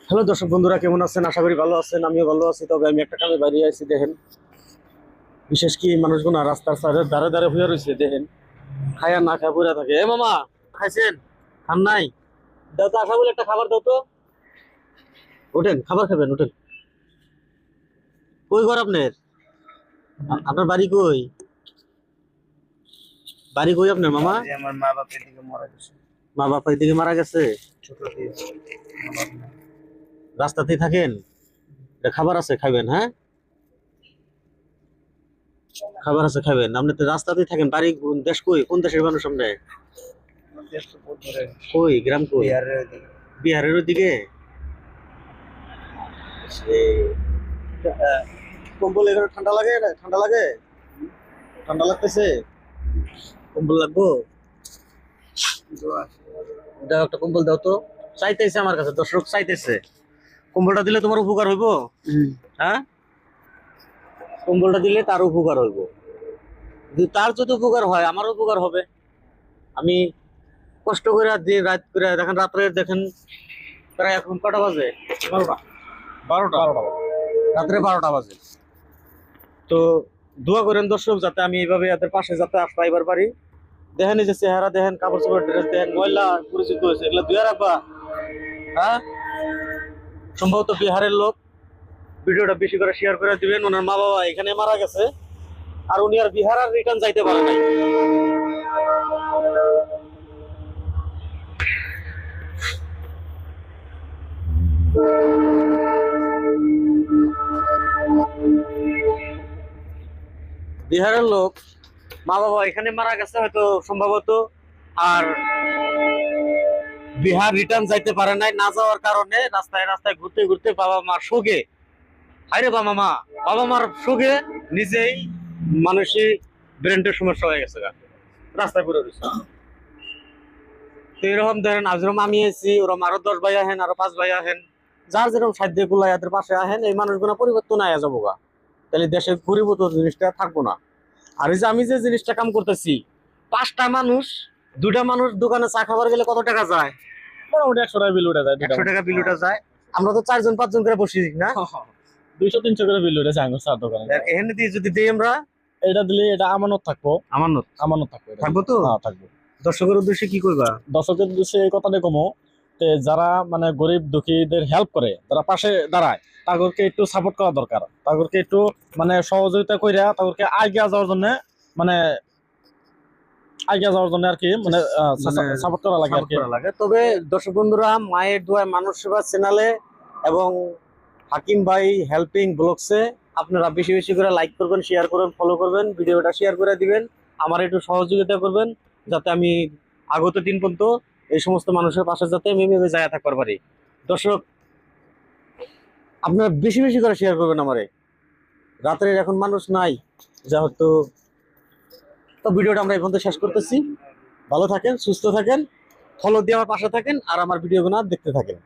Hello দর্শক বন্ধুরা, কেমন আছেন? আশা করি ভালো আছেন। আমিও ভালো আছি। তবে আমি একটা কামে বাইরে আছি। দেখেন, বিশেষ কি মানুষগুলো রাস্তার ধারে ধারে হয়ে রয়েছে। দেখেন, খায়া না খায় পড়ে থাকে। এ মামা, খাইছেন? খান নাই? দাও তো, আশা বলে একটা খাবার দাও তো। ওঠেন, খাবার খাবেন, ওঠেন। কই ঘর আপনার? আপনার বাড়ি কই? বাড়ি কই আপনার মামা? আমার মা বাপের দিকে মারা গেছে। মা বাপ থেকে মারা গেছে? ছোট দিয়ে মা বাপ নাই। রাস্তাতেই থাকেন? এটা খাবার আছে, খাবেন? হ্যাঁ, খাবার আছে, খাবেন। আপনি তো রাস্তাতেই থাকেন। বাড়ি দেশ কই? কোন দেশের মানুষ আপনি? আমার দেশ তো বহুত দূরে, কই গ্রাম কই? বিহারের ওইদিকে। বিহারের ওদিকে? কম্বল এখানে ঠান্ডা লাগে না? ঠান্ডা লাগে? ঠান্ডা লাগতেছে? কম্বল লাগবো? দোয়া আছে। দাও, একটা কম্বল দাও তো। চাইতেছে আমার কাছে, দর্শক চাইতেছে। কম্বলটা দিলে তোমার উপকার হইব? হ্যাঁ, কম্বলটা দিলে তার উপকার হইব। তার যদি উপকার হয়, আমারও উপকার হবে। আমি কষ্ট করে দিন রাত করে দেখেন, রাত্রে দেখেন প্রায় এখন কটা বাজে? 12টা। 12টা, রাত্রে 12টা বাজে। তো দোয়া করেন দর্শক, যাতে আমি এইভাবে এদের পাশে যাতে আসতে পারি। দেখেন এই যে চেহারা, দেখেন কাপড় চোপড় ড্রেস, দেখেন ময়লা পরিচিত হয়েছে। এগুলো ধুয়ে রাখবা। হ্যাঁ, সম্ভবত বিহারের লোক। ভিডিওটা বেশি করে শেয়ার করে দিবেন। ওনার মা বাবা এখানে মারা গেছে, আর উনি আর বিহার আর রিটার্ন যাইতে পারে নাই। বিহারের লোক, মা বাবা এখানে মারা গেছে হয়তো সম্ভবত, আর বিহার রিটার্ন যাইতে পারে নাই। না যাওয়ার কারণে রাস্তায় রাস্তায় ঘুরতে ঘুরতে বাবা মার শোকে, আরে বাবা মার শোকে নিজেই মানসিক ব্রেনের সমস্যা হয়ে গেছে, রাস্তায় পড়ে রয়েছে। তো এরকম ধরেন, আজ আমি এসেছি, ওরকম আরো 10 ভাই আহেন, আরো 5 ভাই আহেন, যার যেরকম সাধ্য গুলা এদের পাশে আহেন, এই মানুষগুলো পরিবর্তন আয়া যাবো গা। তাহলে দেশের পরিবর্তন জিনিসটা থাকবো না। আর এই যে আমি যে জিনিসটা কাম করতেছি, 5টা মানুষ, 2টা মানুষ দোকানে চা খাবার গেলে কত টাকা যায়? মোটামুটি 100 টাকা বিল উঠে যায়। 100 টাকা বিল উঠা যায়। আমরা তো 4 জন 5 জন করে বসি না? 200-300 করে বিল উঠে যায় চার দোকানে। এখানে দিয়ে যদি দিই আমরা, এটা দিলে এটা আমানত থাকবো। আমানত আমানত থাকবে এটা। থাকবো তো? হ্যাঁ, থাকবে। দর্শকের উদ্দেশ্যে কি করবা? দর্শকের উদ্দেশ্যে এই কথাটা কমো, যারা মানে গরিব দুঃখীদের হেল্প করে, তারা পাশে দাঁড়ায়, তাদেরকে একটু সাপোর্ট করা দরকার। তাদেরকে একটু মানে সহযোগিতা কইরা তাদেরকে এগিয়ে যাওয়ার জন্য, মানে এগিয়ে যাওয়ার জন্য আর কি, মানে সাপোর্ট করা লাগে আর কি। তবে দর্শক বন্ধুরা, মায়ের দোয়ায় মানুষ সেবা চ্যানেলে এবং হাকিম ভাই হেল্পিং ব্লগসে আপনারা বেশি বেশি করে লাইক করবেন, শেয়ার করবেন, ফলো করবেন, ভিডিওটা শেয়ার করে দিবেন। আমার একটু সহযোগিতা করবেন, যাতে আমি আগত দিন পর্যন্ত এই সমস্ত মানুষের পাশে যাতে আমি এভাবে যায় থাকতে পারি। দর্শক, আপনারা বেশি বেশি করে শেয়ার করবেন আমারে। রাত্রে এখন মানুষ নাই, যা হয়তো। তো ভিডিওটা আমরা এই পর্যন্ত শেষ করতেছি। ভালো থাকেন, সুস্থ থাকেন, ফলো দিয়ে আমার পাশে থাকেন, আর আমার ভিডিওগুলো দেখতে থাকেন।